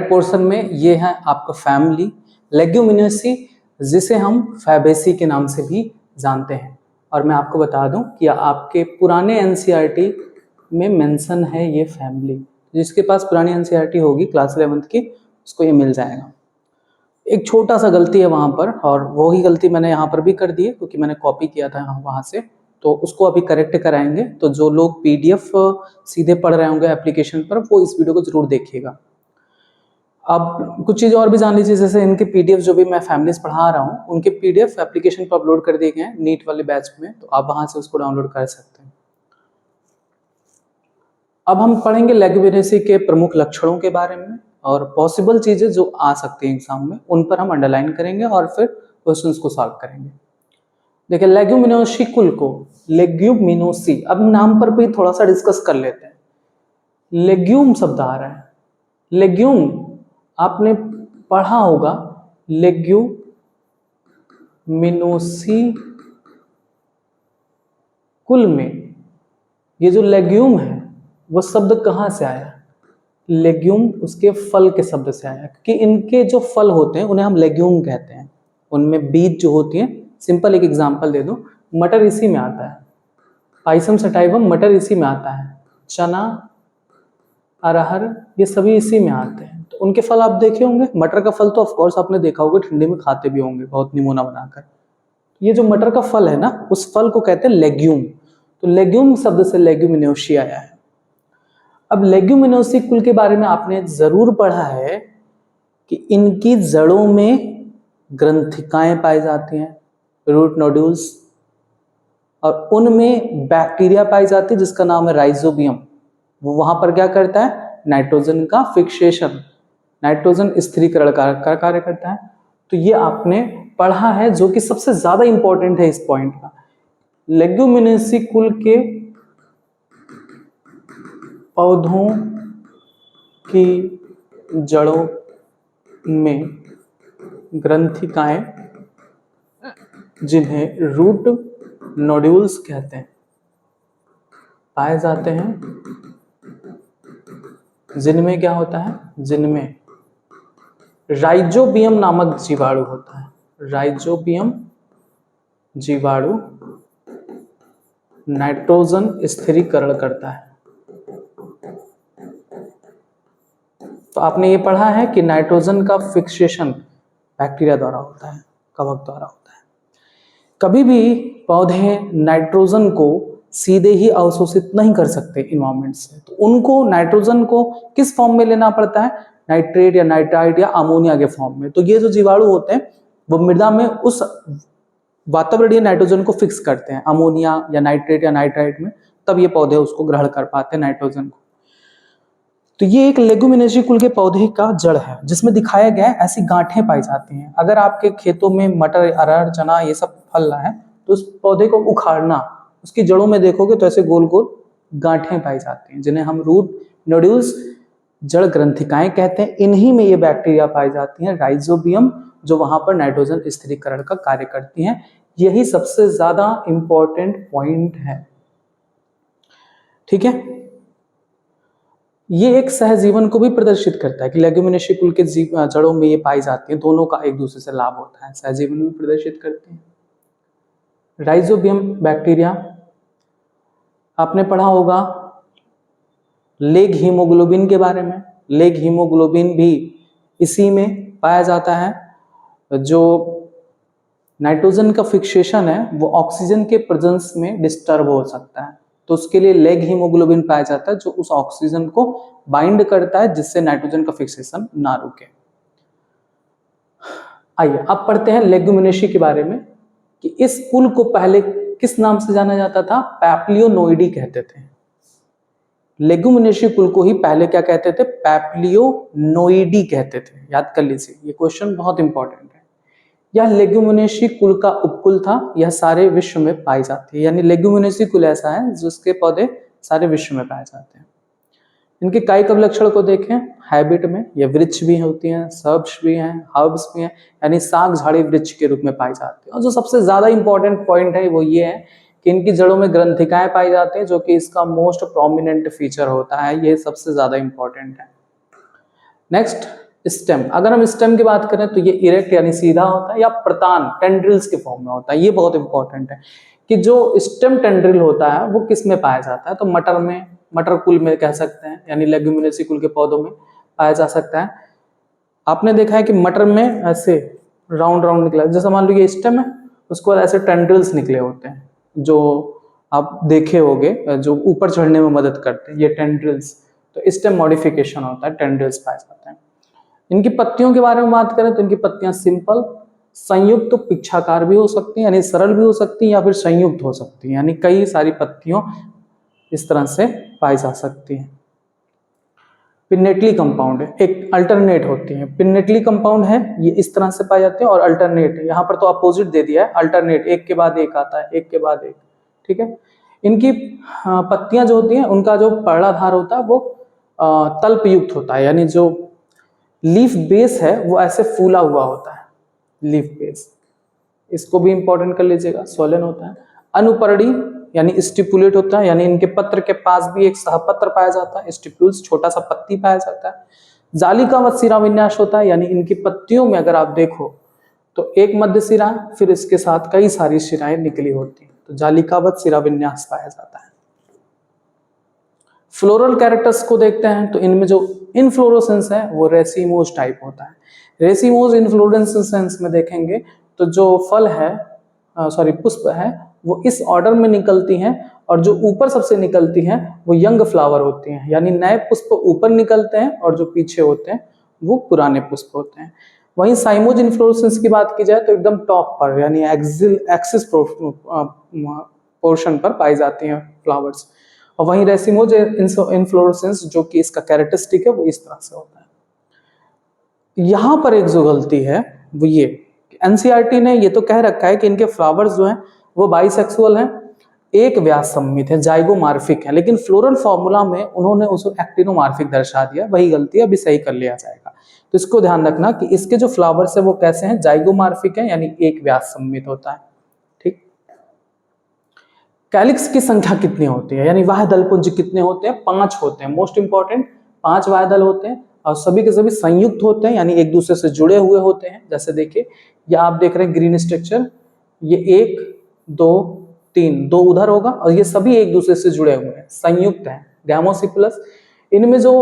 Portion में ये है आपका फैमिली लेग्यूमिनेसी, जिसे हम फैबेसी के नाम से भी जानते हैं। और मैं आपको बता दूं कि आपके पुराने एनसीईआरटी में मेंशन है ये फैमिली। जिसके पास पुरानी एनसीईआरटी होगी क्लास 11th की, उसको ये मिल जाएगा। एक छोटा सा गलती है वहाँ पर, और वही गलती मैंने यहाँ पर भी कर दी है क्योंकि मैंने कॉपी किया था वहाँ से, तो उसको अभी करेक्ट कराएंगे। तो जो लोग पीडीएफ सीधे पढ़ रहे होंगे एप्लीकेशन पर, वो इस वीडियो को जरूर देखिएगा। अब कुछ चीज़ और भी जान लीजिए, जैसे इनके पीडीएफ जो भी मैं फैमिलीज पढ़ा रहा हूँ, उनके पीडीएफ एप्लीकेशन पर अपलोड कर दिए गए हैं नीट वाले बैच में, तो आप वहाँ से उसको डाउनलोड कर सकते हैं। अब हम पढ़ेंगे लेग्यूमिनेसी के प्रमुख लक्षणों के बारे में और पॉसिबल चीज़ें जो आ सकती हैं एग्जाम में, उन पर हम अंडरलाइन करेंगे और फिर क्वेश्चंस को सॉल्व करेंगे। देखिए लेग्यूमिनोसी कुल को लेग्यूमिनोसी, अब नाम पर भी थोड़ा सा डिस्कस कर लेते हैं। लेग्यूम शब्द आ रहा है, लेग्यूम आपने पढ़ा होगा, लेग्यूमिनोसी कुल में ये जो लेग्यूम है वो शब्द कहाँ से आया? लेग्यूम उसके फल के शब्द से आया, क्योंकि इनके जो फल होते हैं उन्हें हम लेग्यूम कहते हैं। उनमें बीज जो होती है, सिंपल एक एग्जांपल दे दूं, मटर इसी में आता है, पाइसम सटाइवम मटर इसी में आता है, चना अरहर ये सभी इसी में आते हैं। तो उनके फल आप देखे होंगे। मटर का फल तो ऑफकोर्स आपने देखा होगा, ठंडी में खाते भी होंगे बहुत निमोना बनाकर। ये जो मटर का फल है ना, उस फल को कहते हैं लेग्यूम। तो लेग्यूम शब्द से लेग्यूमिनोसी आया है। अब लेग्यूमिनोसी कुल के बारे में आपने जरूर पढ़ा है कि इनकी जड़ों में ग्रंथिकाएं पाई जाती हैं, रूट नोड्यूल्स, और उनमें बैक्टीरिया पाई जाती है जिसका नाम है राइजोबियम। वो वहां पर क्या करता है? नाइट्रोजन का फिक्सेशन, नाइट्रोजन स्थिरीकरण का कार्य करता है। तो ये आपने पढ़ा है, जो कि सबसे ज्यादा इंपॉर्टेंट है इस पॉइंट का। लेग्यूमिनेसी कुल के पौधों की जड़ों में ग्रंथिकाएं, जिन्हें रूट नोड्यूल्स कहते हैं, पाए जाते हैं, जिनमें क्या होता है? जिनमें राइजोबियम नामक जीवाणु होता है। राइजोबियम जीवाणु नाइट्रोजन स्थिरीकरण करता है। तो आपने ये पढ़ा है कि नाइट्रोजन का फिक्सेशन बैक्टीरिया द्वारा होता है, कवक द्वारा होता है। कभी भी पौधे नाइट्रोजन को सीधे ही अवशोषित नहीं कर सकते इन्वायरमेंट से, तो उनको नाइट्रोजन को किस फॉर्म में लेना पड़ता है? नाइट्रेट या नाइट्राइट या अमोनिया के फॉर्म में। तो ये जो जीवाणु होते हैं वो मृदा में उस वातावरणीय नाइट्रोजन को फिक्स करते हैं, अमोनिया या नाइट्रेट या नाइट्राइट में, तब ये पौधे उसको ग्रहण कर पाते हैं नाइट्रोजन को। तो ये एक लेग्यूमिनेसी कुल के पौधे का जड़ है, जिसमें दिखाया गया है ऐसी गांठें पाई जाती हैं। अगर आपके खेतों में मटर, अरहर, चना ये सब फल रहा है, तो उस पौधे को उखाड़ना, उसकी जड़ों में देखोगे तो ऐसे गोल गोल गांठें पाई जाती हैं, जिन्हें हम रूट नोड्यूल्स, जड़ ग्रंथिकाएं कहते हैं। इन्हीं में ये बैक्टीरिया पाई जाती हैं, राइजोबियम, जो वहां पर नाइट्रोजन स्थिरीकरण का कार्य करती हैं। यही सबसे ज्यादा इंपॉर्टेंट पॉइंट है, ठीक है। ये एक सहजीवन को भी प्रदर्शित करता है कि लेग्यूमिनेसी कुल के जड़ों में ये पाई जाती हैं, दोनों का एक दूसरे से लाभ होता है, सहजीवन भी प्रदर्शित करते हैं। राइजोबियम बैक्टीरिया आपने पढ़ा होगा लेग हीमोग्लोबिन के बारे में। लेग हीमोग्लोबिन भी इसी में पाया जाता है। जो नाइट्रोजन का फिक्सेशन है वो ऑक्सीजन के प्रेजेंस में डिस्टर्ब हो सकता है, तो उसके लिए लेग हीमोग्लोबिन पाया जाता है, जो उस ऑक्सीजन को बाइंड करता है, जिससे नाइट्रोजन का फिक्सेशन ना रुके। आइए अब पढ़ते हैं लेग्यूमिनेसी के बारे में, कि इस कुल को पहले किस नाम से जाना जाता था? पैप्लियोनोइडी कहते थे। लेग्यूमिनेसी कुल को ही पहले क्या कहते थे? पैप्लियोनोइडी कहते थे। याद कर लीजिए, ये क्वेश्चन बहुत इंपॉर्टेंट है। यह लेग्यूमिनेसी कुल का उपकुल था, यह सारे विश्व में पाई जाती है। यानी लेग्यूमिनेसी कुल ऐसा है जिसके पौधे सारे विश्व में पाए जाते हैं। इनके कायिक लक्षण को देखें, हैबिट में ये वृक्ष भी होती हैं, सर्ब्स भी हैं, हर्ब्स भी हैं, यानी साग झाड़ी वृक्ष के रूप में पाई जाती है। और जो सबसे ज्यादा इंपॉर्टेंट पॉइंट है वो ये है कि इनकी जड़ों में ग्रंथिकाएं पाई जाती हैं, जो कि इसका मोस्ट प्रोमिनेंट फीचर होता है। ये सबसे ज्यादा इंपॉर्टेंट है। नेक्स्ट स्टेम, अगर हम स्टेम की बात करें तो ये इरेक्ट यानी सीधा होता है या प्रतान टेंड्रिल्स के फॉर्म में होता है। ये बहुत इंपॉर्टेंट है कि जो स्टेम टेंड्रिल होता है वो किस में पाया जाता है, तो मटर में, मटर कुल में कह सकते हैं, यानी लेग्यूमिनेसी कुल के पौधों में पाया जा सकता है। आपने देखा है कि मटर में ऐसे राउंड राउंड निकला, जैसे मान लो ये स्टेम है, उसके बाद ऐसे टेंड्रिल्स निकले होते हैं जो आप देखे होंगे, जो ऊपर चढ़ने में मदद करते हैं, ये टेंड्रिल्स। तो स्टेम मॉडिफिकेशन होता है, टेंड्रिल्स पाए जाते हैं। इनकी पत्तियों के बारे में बात करें तो इनकी पत्तियां सिंपल, संयुक्त तो पिच्छाकार भी हो सकती हैं, यानी सरल भी हो सकती हैं, या फिर संयुक्त हो सकती हैं, यानी कई सारी पत्तियों इस तरह से पाई जा सकती हैं। पिन्नेटली कंपाउंड है, एक अल्टरनेट होती है। पिन्नेटली कंपाउंड है, ये इस तरह से पाए जाते हैं, और अल्टरनेट है, यहाँ पर तो अपोजिट दे दिया है, अल्टरनेट एक के बाद एक आता है, एक के बाद एक, ठीक है। इनकी पत्तियां जो होती हैं उनका जो पर्णाधार होता है वो तल्प युक्त होता है, यानी जो लीफ बेस है वो ऐसे फूला हुआ होता है, लीफ बेस, इसको भी इंपॉर्टेंट कर लीजिएगा, स्वलन होता है। अनुपर्णी यानी स्टिपुलेट होता है, यानी इनके पत्र के पास भी एक सहपत्र पाया जाता है, स्टिप्यूल्स छोटा सा पत्ती पाया जाता है। जालिकावत शिरा विन्यास होता है, यानी इनकी पत्तियों में अगर आप देखो तो एक मध्य शिरा, फिर इसके साथ कई सारी शिराएं निकली होती हैं, तो जालिकावत शिरा विन्यास पाया जाता है। फ्लोरल कैरेक्टर्स को देखते हैं तो इनमें जो इनफ्लोरेसेंस है वो रेसिमोज टाइप होता है। रेसिमोज इनफ्लोरेसेंस में देखेंगे तो जो फल है, पुष्प है, वो इस ऑर्डर में निकलती हैं, और जो ऊपर सबसे निकलती हैं वो यंग फ्लावर होती हैं, यानी नए पुष्प ऊपर निकलते हैं, और जो पीछे होते हैं वो पुराने पुष्प होते हैं। वहीं साइमोज इन्फ्लोरेसेंस की बात की जाए तो एकदम टॉप पर, यानी एक्सिस पोर्शन पर पाई जाती हैं फ्लावर्स। और वहीं रेसिमोज इन्फ्लोरेसेंस जो कि इसका कैरेक्टरिस्टिक है वो इस तरह से होता है। यहाँ पर एक जो गलती है वो ये, एनसीईआरटी ने ये तो कह रखा है कि इनके फ्लावर्स जो हैं वो बाइसेक्सुअल हैं, एक व्यास सम्मित है, जाइगोमार्फिक है, लेकिन फ्लोरल फॉर्मूला में उन्होंने उसको एक्टिनोमार्फिक दर्शा दिया। वही गलती अभी सही कर लिया जाएगा, तो इसको ध्यान रखना कि इसके जो फ्लावर्स है वो कैसे हैं, जाइगोमार्फिक है, यानी एक व्यास सम्मित होता है, ठीक। कैलिक्स की संख्या कितनी होती है, यानी वाह दलपुंज कितने होते हैं, 5 होते हैं, मोस्ट इंपॉर्टेंट 5 वाह दल होते हैं, और सभी के सभी संयुक्त होते हैं, यानी एक दूसरे से जुड़े हुए होते हैं। जैसे देखिए, ये आप देख रहे हैं ग्रीन स्ट्रक्चर, ये 1 2 3, 2 उधर होगा, और ये सभी एक दूसरे से जुड़े हुए हैं, संयुक्त हैं, गैमोसिप्लस। इनमें जो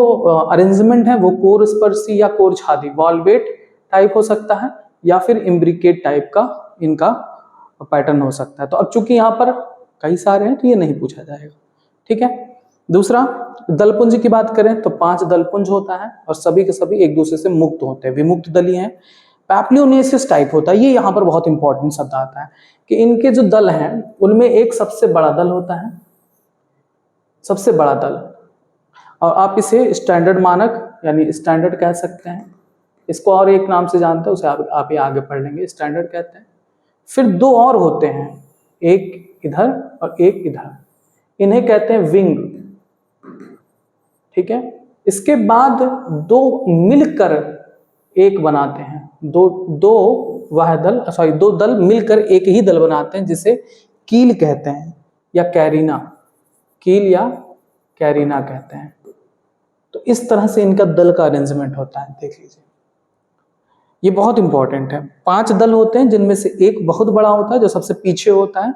अरेंजमेंट है वो कोर स्पर्शी या कोर छादी वॉल्वेट टाइप हो सकता है, या फिर इम्ब्रिकेट टाइप का इनका पैटर्न हो सकता है। तो अब चूंकि यहाँ पर कई सारे हैं तो ये नहीं पूछा जाएगा, ठीक है। दूसरा, दलपुंज की बात करें तो 5 दलपुंज होता है, और सभी के सभी एक दूसरे से मुक्त होते हैं, विमुक्त दली हैं। पैप्लियोनेसिस टाइप होता है, ये यहाँ पर बहुत इंपॉर्टेंट शब्द आता है कि इनके जो दल हैं उनमें एक सबसे बड़ा दल होता है, सबसे बड़ा दल, और आप इसे स्टैंडर्ड मानक यानी स्टैंडर्ड कह सकते हैं। इसको और एक नाम से जानते हैं, उसे आप ये आगे पढ़ लेंगे, स्टैंडर्ड कहते हैं। फिर 2 और होते हैं, एक इधर और एक इधर, इन्हें कहते हैं विंग, ठीक है। इसके बाद 2 मिलकर एक बनाते हैं, दो वह दल, 2 दल मिलकर एक ही दल बनाते हैं, जिसे कील कहते हैं या कैरिना, कील या कैरिना कहते हैं। तो इस तरह से इनका दल का अरेंजमेंट होता है, देख लीजिए, ये बहुत इंपॉर्टेंट है। 5 दल होते हैं, जिनमें से एक बहुत बड़ा होता है जो सबसे पीछे होता है,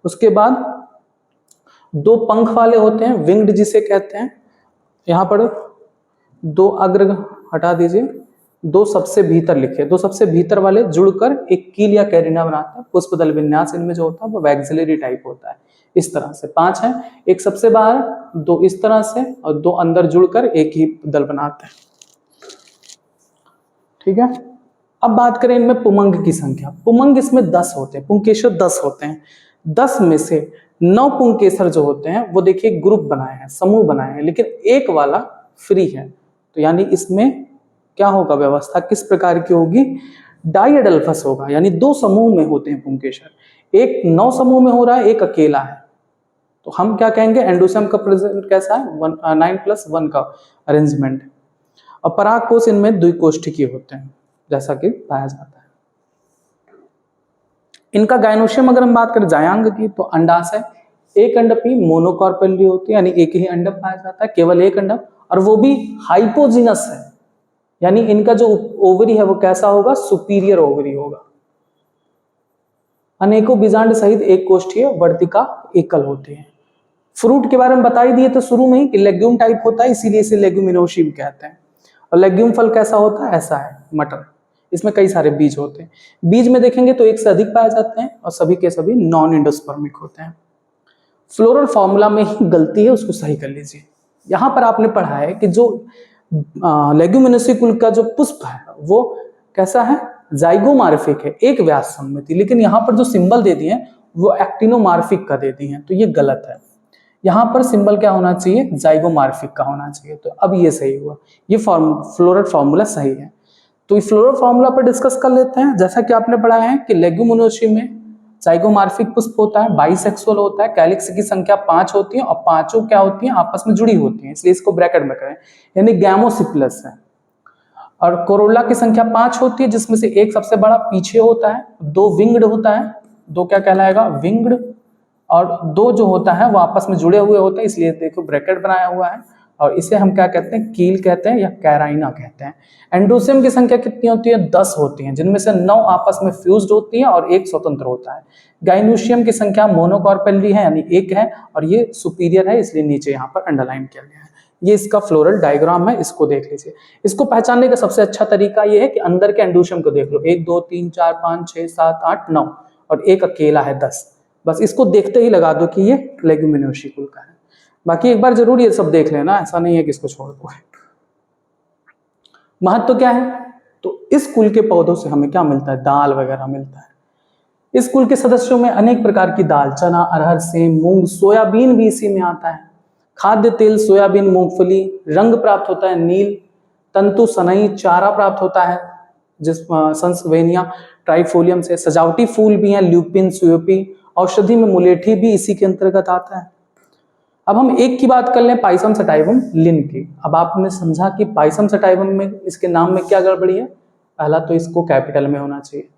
उसके बाद 2 पंख वाले होते हैं, विंग्ड जिसे कहते हैं। यहाँ पर 2 अग्र हटा दीजिए, 2 सबसे भीतर लिखे, 2 सबसे भीतर वाले जुड़कर एक कील या कैरिना बनाते हैं। पुष्प दल विन्यास इनमें जो होता है वो वैक्सिलरी टाइप होता है, इस तरह से 5 है, एक सबसे बाहर, 2 इस तरह से, और 2 अंदर जुड़कर एक ही दल बनाते हैं, ठीक है। अब बात करें इनमें पुमंग की संख्या, पुमंग इसमें 10 होते हैं, पुंकेसर 10 होते हैं। 10 में से 9 पुंकेसर जो होते हैं वो देखिए ग्रुप बनाए हैं, समूह बनाए हैं, लेकिन एक वाला फ्री है, तो यानी इसमें क्या होगा, व्यवस्था किस प्रकार की होगी, डाइएडल्फस होगा, यानी 2 समूह में होते हैं पुंकेसर, एक 9 समूह में हो रहा है, एक अकेला है, तो हम क्या कहेंगे, एंडोसम का प्रेजेंट कैसा है, 9+1 का अरेंजमेंट। और परागकोश इनमें द्विकोष्ठिकी होते हैं, जैसा कि पाया जाता है। इनका गायनोशियम अगर हम बात करें जायांग की, तो अंडाशय एक अंडपी मोनोकॉर्पेलरी होती है, यानी एक ही अंडक पाया जाता है, केवल एक अंडक, और वो भी हाइपोजिनस है, यानी इनका जो ओवरी है वो कैसा होगा, सुपीरियर ओवरी होगा। अनेकों बीजांड सहित एक कोष्ठीय वर्तिका एकल होते हैं। फ्रूट के बारे में बता ही दिए तो शुरू में ही कि लेग्यूम टाइप होता है, इसीलिए इसे लेग्यूमिनोसी भी कहते हैं। और लेग्यूम फल कैसा होता है, ऐसा है मटर, इसमें कई सारे बीज होते हैं। बीज में देखेंगे तो एक से अधिक पाए जाते हैं और सभी के सभी नॉन एंडोस्पर्मिक होते हैं। फ्लोरल फॉर्मूला में ही गलती है, उसको सही कर लीजिए। यहाँ पर आपने पढ़ा है कि जो लेग्यूमिनोसी कुल का जो पुष्प है वो कैसा है, जाइगोमार्फिक है, एक व्यास सम्मिति, लेकिन यहाँ पर जो सिंबल दे दिए हैं वो एक्टिनोमार्फिक का दे दिए हैं, तो ये गलत है। यहाँ पर सिंबल क्या होना चाहिए, जाइगोमार्फिक का होना चाहिए। तो अब ये सही हुआ, ये फ्लोरल फॉर्मूला सही है। तो इस फ्लोरल फॉर्मूला पर डिस्कस कर लेते हैं। जैसा कि आपने पढ़ा है कि लेग्यूमिनोसी में जाइगोमार्फिक पुष्प होता है, बाइसेक्सुअल होता है, कैलिक्स की संख्या 5 होती है और पांचों क्या होती हैं, आपस में जुड़ी होती हैं, इसलिए इसको ब्रैकेट में करें, यानी गैमोसिप्लस है। और कोरोला की संख्या 5 होती है, जिसमें से एक सबसे बड़ा पीछे होता है, 2 विंग्ड होता है, 2 क्या कहलाएगा, विंग्ड, और 2 जो होता है वो आपस में जुड़े हुए होते हैं, इसलिए देखो ब्रैकेट बनाया हुआ है। और इसे हम क्या कहते हैं, कील कहते हैं या कैराइना कहते हैं। एंडोसियम की संख्या कितनी होती है, 10 होती है, जिनमें से 9 आपस में फ्यूज्ड होती है और एक स्वतंत्र होता है। गाइनोशियम की संख्या मोनोकार्पेली है, यानी 1 है, और ये सुपीरियर है, इसलिए नीचे यहाँ पर अंडरलाइन किया गया है। ये इसका फ्लोरल डायग्राम है, इसको देख लीजिए। इसको पहचानने का सबसे अच्छा तरीका ये है कि अंदर के एंडोसियम को देख लो, 1 2 3 4 5 6 7 8 9 और एक अकेला है 10। बस इसको देखते ही लगा दो कि ये लेग्यूमिनोसी कुल का है। बाकी एक बार जरूर ये सब देख लेना, ऐसा नहीं है कि इसको छोड़ दो। महत्व क्या है, तो इस कुल के पौधों से हमें क्या मिलता है, दाल वगैरह मिलता है। इस कुल के सदस्यों में अनेक प्रकार की दाल, चना, अरहर, सेम, मूंग, सोयाबीन भी इसी में आता है। खाद्य तेल, सोयाबीन, मूंगफली, रंग प्राप्त होता है नील, तंतु सनई, चारा प्राप्त होता है जिस संसवेनिया ट्राइफोलियम से। सजावटी फूल भी हैं, ल्यूपिन, सुयोपी। औषधि में मुलेठी भी इसी के अंतर्गत आता है। अब हम एक की बात कर लें, पाइसम सटाइवम लिन की। अब आपने समझा कि पाइसम सटाइवम में इसके नाम में क्या गड़बड़ी है। पहला तो इसको कैपिटल में होना चाहिए,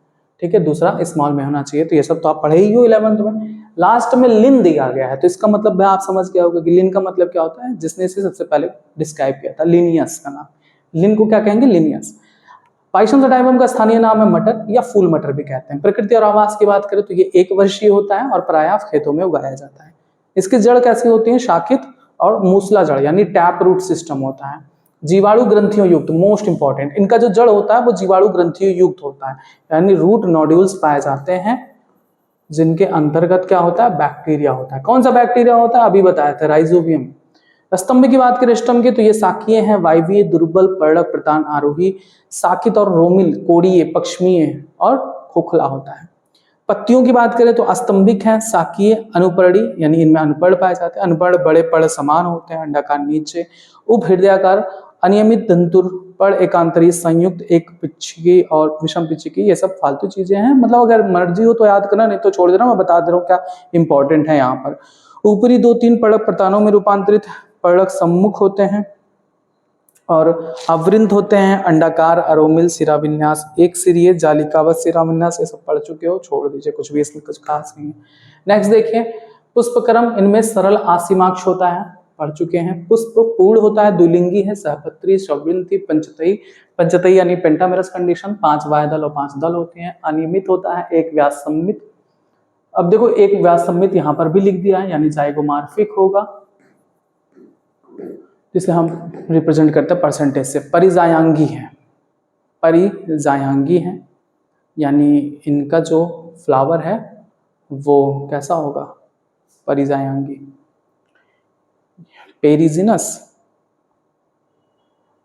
ठीक है, दूसरा स्मॉल में होना चाहिए, तो ये सब तो आप पढ़े ही हो 11th में। लास्ट में लिन दिया गया है, तो इसका मतलब आप समझ गया होगा कि लिन का मतलब क्या होता है, जिसने इसे सबसे पहले डिस्क्राइब किया था, लिनियस का नाम। लिन को क्या कहेंगे, लिनियस। पाइसम सटाइवम का स्थानीय नाम है मटर या फूल मटर भी कहते हैं। प्रकृति और आवास की बात करें तो ये 1 वर्षीय होता है और प्रायः खेतों में उगाया जाता है। इसकी जड़ कैसी होती है, शाखित और मूसला जड़, यानी टैप रूट सिस्टम होता है। जीवाणु ग्रंथियों युक्त, मोस्ट इंपॉर्टेंट, इनका जो जड़ होता है वो जीवाणु ग्रंथियों युक्त होता है, यानी रूट नोड्यूल्स पाए जाते हैं, जिनके अंतर्गत क्या होता है, बैक्टीरिया होता है। कौन सा बैक्टीरिया होता है, अभी बताया था, राइजोबियम। स्तंभ की बात करें स्टम की, तो ये शाकीय है, वायवीय, दुर्बल, पर्णक, प्रतान, आरोही, शाखित और रोमिल, कोड़ीय, पश्चिमीय और खोखला होता है। पत्तियों की बात करें तो अस्तंभिक है, शाकीय, अनुपर्णी, यानी इनमें अनुपर्ण पाए जाते हैं। अनुपर्ण बड़े पर्ण समान होते हैं, अंडाकार नीचे, उपहृदयाकार, अनियमित दंतुर, पर्ण एकांतरी, संयुक्त, एक पिच्छकी और विषम पिच्छकी। ये सब फालतू चीजें हैं, मतलब अगर मर्जी हो तो याद करना, नहीं तो छोड़ देना, मैं बता दे रहा हूँ क्या इंपॉर्टेंट है यहाँ पर। ऊपरी 2-3 पर्णक प्रतानों में रूपांतरित, पर्णक सम्मुख होते हैं और अवृंत होते हैं, अंडाकार, अरोमिल, शिराविन्यास, एक सिरीय, जालिकावत शिराविन्यास, ये सब पढ़ चुके हो, छोड़ दीजिए, कुछ भी इसमें कुछ खास नहीं है। नेक्स्ट देखिए, पुष्पक्रम, इनमें सरल आसीमाक्ष होता है, पढ़ चुके हैं। पुष्प पूर्ण होता है, द्विलिंगी है, सहपत्री, शवृंती, पंचतई, पंचतई यानी पेंटामेरस कंडीशन, 5 वायदल और 5 दल होते हैं। अनियमित होता है, एक व्यास सम्मित। अब देखो एक व्यास सम्मित यहाँ पर भी लिख दिया है, यानी जाइगोमार्फिक होगा, जिसे हम रिप्रेजेंट करते हैं परसेंटेज से। परिजायांगी है, परिजायांगी है, यानी इनका जो फ्लावर है वो कैसा होगा, परिजायांगी। पेरिजिनस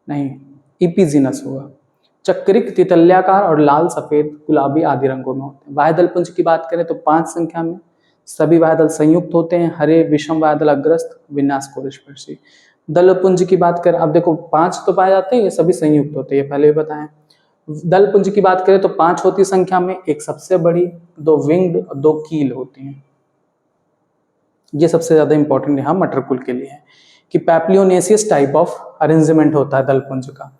नहीं, इपिजिनस होगा। चक्रिक, तितल्याकार और लाल, सफेद, गुलाबी आदि रंगों में होते हैं। वायदल पुंज की बात करें तो 5 संख्या में, सभी वायदल संयुक्त होते हैं, हरे, विषम वायदल अग्रस्त, विन्यास कोरिस्पर्शी। दल पुंज की बात करें, अब देखो 5 तो पाए जाते हैं, ये सभी संयुक्त होते हैं, ये पहले भी बताएं। दल पुंज की बात करें तो 5 होती संख्या में, एक सबसे बड़ी, 2 विंग्ड और 2 कील होती हैं। ये सबसे ज्यादा इंपॉर्टेंट यहाँ मटर कुल के लिए है कि पैप्लियोनेसियस टाइप ऑफ अरेंजमेंट होता है दल पुंज का,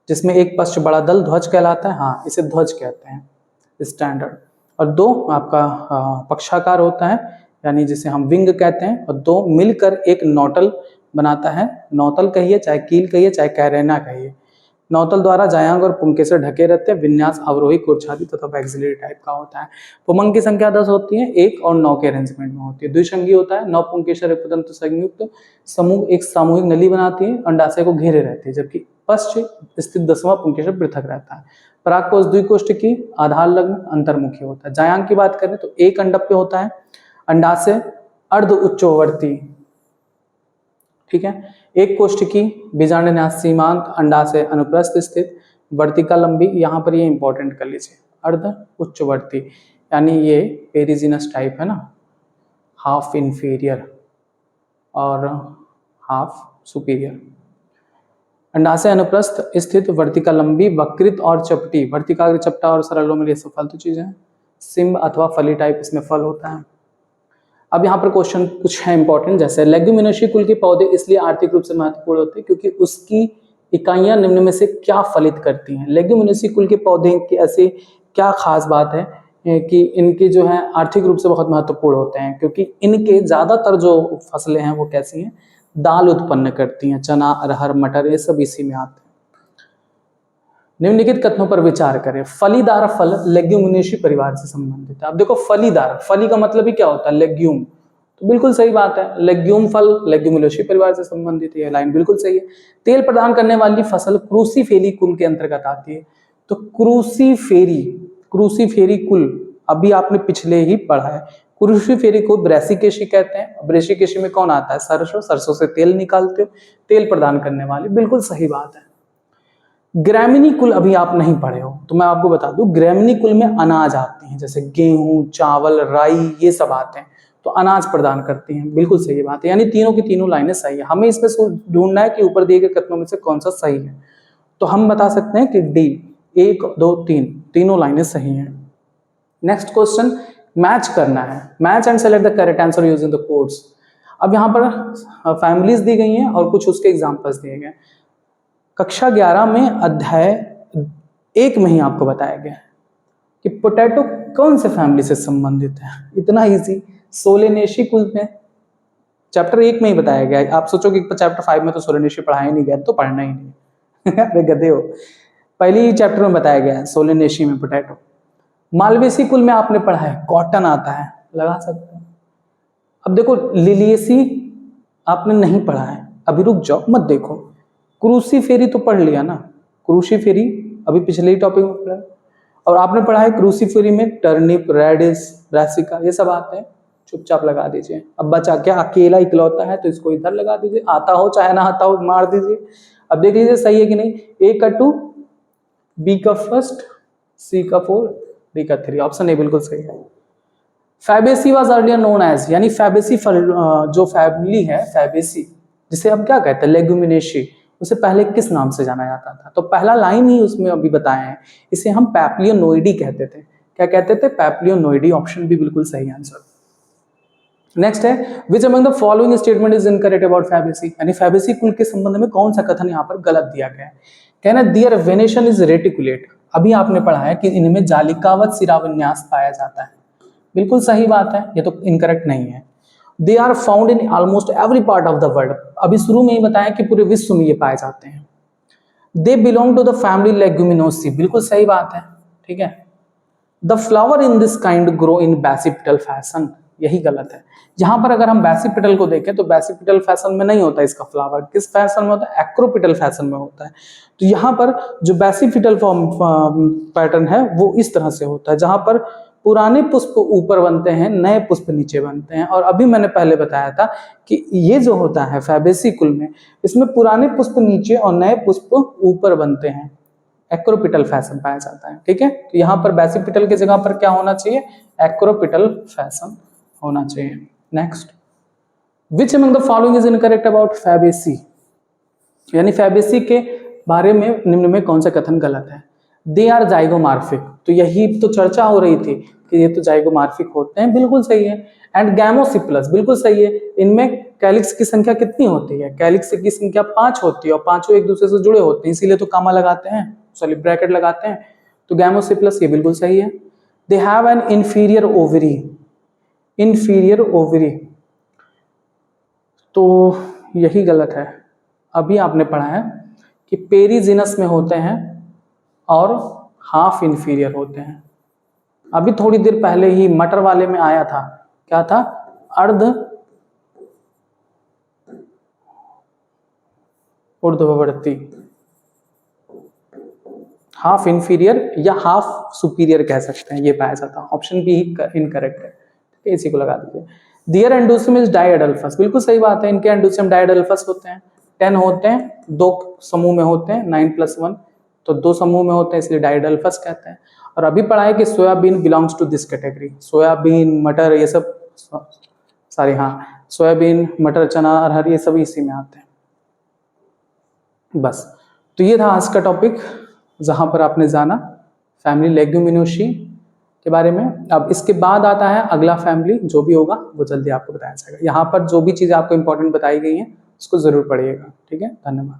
जिसमें एक पश्च बड़ा दल ध्वज कहलाता है, हाँ इसे ध्वज कहते हैं स्टैंडर्ड, और 2 आपका पक्षाकार होता है, यानी जिसे हम विंग कहते हैं, और 2 मिलकर एक नोटल बनाता है, नौतल कहिए चाहे कील कहिए चाहे कैरेना कहिए। नौतल द्वारा जायांग और पुंकेसर ढके रहते हैं। विन्यास अवरोही, कुर्छादी तथा वैक्सिलरी टाइप का होता है। पुमंग की संख्या 10 होती है, 1 और 9 के अरेंजमेंट में होती है। द्विसंगी होता है, 9 पुंकेसर तंतु संयुक्त समूह एक सामूहिक नली बनाती है, अंडाशय को घेरे रहती है, जबकि पश्च स्थित 10वां पुंकेसर पृथक रहता है। परागकोश द्विकोष्ठकी, आधार लग्न, अंतर्मुखी होता है। जायांग की बात करें तो एक अंडप्य होता है, अंडाशय अर्ध उच्चवर्ती, ठीक है। एक कोष्ठकी, बीजांडन्यास सीमांत, अंडाशय अनुप्रस्थ स्थित, वर्तिका लंबी, यहाँ पर ये इंपॉर्टेंट कर लीजिए, अर्ध उच्चवर्ती, यानी ये पेरिजिनस टाइप है ना, हाफ इंफीरियर और हाफ सुपीरियर। अंडाशय अनुप्रस्थ स्थित, वर्तिका लंबी, वक्रित और चपटी, वर्तिकाग्र, चपटा और सरलों में ये सब फालतू चीजें हैं। सिंब अथवा फली टाइप इसमें फल होता है। अब यहाँ पर क्वेश्चन कुछ है इंपॉर्टेंट, जैसे लेग्यूमिनेसी कुल के पौधे इसलिए आर्थिक रूप से महत्वपूर्ण होते हैं क्योंकि उसकी इकाइयां निम्न में से क्या फलित करती हैं। लेग्यूमिनेसी कुल के पौधे की ऐसी क्या खास बात है कि इनके जो है आर्थिक रूप से बहुत महत्वपूर्ण होते हैं, क्योंकि इनके ज्यादातर जो फसलें हैं वो कैसी हैं, दाल उत्पन्न करती हैं, चना, अरहर, मटर, ये सब इसी में आते हैं। निम्नलिखित कथनों पर विचार करें। फलीदार फल लेग्यूमिनेसी परिवार से संबंधित है। अब देखो फलीदार, फली का मतलब ही क्या होता है, लेग्यूम, तो बिल्कुल सही बात है, लेग्यूम फल लेग्यूमिनेसी परिवार से संबंधित है, लाइन बिल्कुल सही है। तेल प्रदान करने वाली फसल क्रूसीफेरी कुल के अंतर्गत आती है। तो क्रूसीफेरी कुल अभी आपने पिछले ही पढ़ा है। क्रूसीफेरी को ब्रेसिकेसी कहते हैं। ब्रेसिकेसी में कौन आता है, सरसों, सरसों से तेल निकालते हो, तेल प्रदान करने वाली, बिल्कुल सही बात है। ग्रामीणी कुल अभी आप नहीं पढ़े हो तो मैं आपको बता दूं, ग्रामीणी कुल में अनाज आते हैं, जैसे गेहूं, चावल, राई, ये सब आते हैं, तो अनाज प्रदान करती हैं, बिल्कुल सही बात है। यानी तीनों की तीनों लाइनें सही है। हमें इसमें ढूंढना है कि ऊपर दिए गए कथनों में से कौन सा सही है, तो हम बता सकते हैं कि डी, 1, 2, 3 तीनों लाइनें सही हैं। नेक्स्ट क्वेश्चन, मैच करना है। Match and select the correct answer using the codes. अब यहाँ पर फैमिलीज दी गई हैं और कुछ उसके एग्जाम्पल्स दिए गए। कक्षा 11 में अध्याय 1 में ही आपको बताया गया है कि पोटैटो कौन से फैमिली से संबंधित है। इतना इजी, सोलेनेसी कुल में चैप्टर 1 में ही बताया गया है। आप सोचोगे कि चैप्टर 5 में तो सोलेनेसी पढ़ाया ही नहीं गया, तो पढ़ना ही नहीं अरे गधे हो, पहले ही चैप्टर में बताया गया है सोलेनेसी में पोटैटो। मालवेसी कुल में आपने पढ़ा है, कॉटन आता है, लगा सकते हैं। अब देखो लिलिएसी आपने नहीं पढ़ा है, अभी रुक जाओ, मत देखो। क्रूसीफेरी तो पढ़ लिया ना, क्रूसीफेरी अभी पिछले ही टॉपिक में पढ़ा, और आपने पढ़ा है क्रूसीफेरी में टर्निप, रेडिस, ब्रासिका, ये सब आते हैं, चुपचाप लगा दीजिए। अब बचा क्या, अकेला इकलौता है तो इसको इधर लगा दीजिए, आता हो चाहे ना आता हो मार दीजिए। अब देख लीजिए सही है कि नहीं, ए का 2, बी का फर्स्ट, सी का 4, डी का 3, ऑप्शन ए बिल्कुल सही है। Fabaceae was earlier known as, यानी फैबेसी जो फैमिली है फैबेसी, जिसे हम क्या कहते हैं लेग्यूमिनेसी, उसे पहले किस नाम से जाना जाता था, तो पहला लाइन ही उसमें अभी बताए हैं, इसे हम पैप्लियोनोइडी कहते थे। क्या कहते थे, पैप्लियोनोइडी, ऑप्शन भी बिल्कुल सही आंसर। नेक्स्ट है, which among the following statement is incorrect about Fabaceae, यानी फैबेसी कुल के संबंध में कौन सा कथन यहाँ पर गलत दिया गया है। कहना दियर वेनेशन इज रेटिकुलेट, अभी आपने पढ़ा है कि इनमें जालिकावत सिराविन्यास पाया जाता है, बिल्कुल सही बात है, ये तो इनकरेक्ट नहीं है। They are found in almost every part of the world, अभी शुरू में ही बताया कि पूरे विश्व में ये पाए जाते हैं। They belong to the family leguminosae, बिल्कुल सही बात है, ठीक है। The flower in this kind grow in basipetal fashion, यही गलत है। जहां पर अगर हम बैसिपिटल को देखें तो बैसिपिटल फैशन में नहीं होता इसका फ्लावर, किस फैशन में होता है, एक्रोपिटल फैशन में होता है। तो यहाँ पर जो बैसिपिटल फॉर्म पैटर्न है वो इस तरह से होता है, जहां पर पुराने पुष्प ऊपर बनते हैं, नए पुष्प नीचे बनते हैं। और अभी मैंने पहले बताया था कि ये जो होता है फैबेसी कुल में, इसमें पुराने पुष्प नीचे और नए पुष्प ऊपर बनते हैं, एक्रोपिटल फैशन पाया जाता है, ठीक है। तो यहाँ पर बैसिपिटल की जगह पर क्या होना चाहिए, एक्रोपिटल फैशन होना चाहिए। Next, which among the following is incorrect about Fabaceae, यानी फैबेसी के बारे में निम्न में कौन सा कथन गलत है। दे आर जाइगोमार्फिक, तो यही तो चर्चा हो रही थी कि ये तो जाइगोमार्फिक होते हैं, बिल्कुल सही है। एंड गैमोसिप्लस, बिल्कुल सही है। इनमें कैलिक्स की संख्या कितनी होती है, कैलिक्स की संख्या 5 होती है और पांचों एक दूसरे से जुड़े होते हैं, इसीलिए तो कामा लगाते हैं, सॉरी ब्रैकेट लगाते हैं, तो गैमोसिप्लस ये बिल्कुल सही है। They have an inferior ovary, inferior ovary, तो यही गलत है। अभी आपने पढ़ा है कि पेरीजिनस में होते हैं और हाफ इन्फीरियर होते हैं। अभी थोड़ी देर पहले ही मटर वाले में आया था, क्या था, अर्ध ऊर्ध्ववर्ती, हाफ इन्फीरियर या हाफ सुपीरियर कह सकते हैं, ये पाया जाता है। ऑप्शन बी इनकरेक्ट है, इसी को लगा दीजिए। दियर एंडोसियम इज डाइएडल्फस, बिल्कुल सही बात है, इनके एंडोसियम डाइएडल्फस होते हैं। 10 होते हैं, 2 समूह में होते हैं, 9 + 1, तो 2 समूह में होते हैं, इसलिए डाइएडल्फस कहते हैं। और अभी पढ़ा है कि soybean belongs to this category, soybean, मटर, ये सब सारे, हाँ, सोयाबीन, मटर, चना, अरहर, ये सब इसी में आते हैं। बस, तो ये था आज का टॉपिक, जहाँ पर आपने जाना फैमिली लेग्यूमिनोसी के बारे में। अब इसके बाद आता है अगला फैमिली, जो भी होगा वो जल्दी आपको बताया जाएगा। यहाँ पर जो भी चीज़ें आपको इंपॉर्टेंट बताई गई हैं उसको ज़रूर पढ़िएगा, ठीक है। धन्यवाद।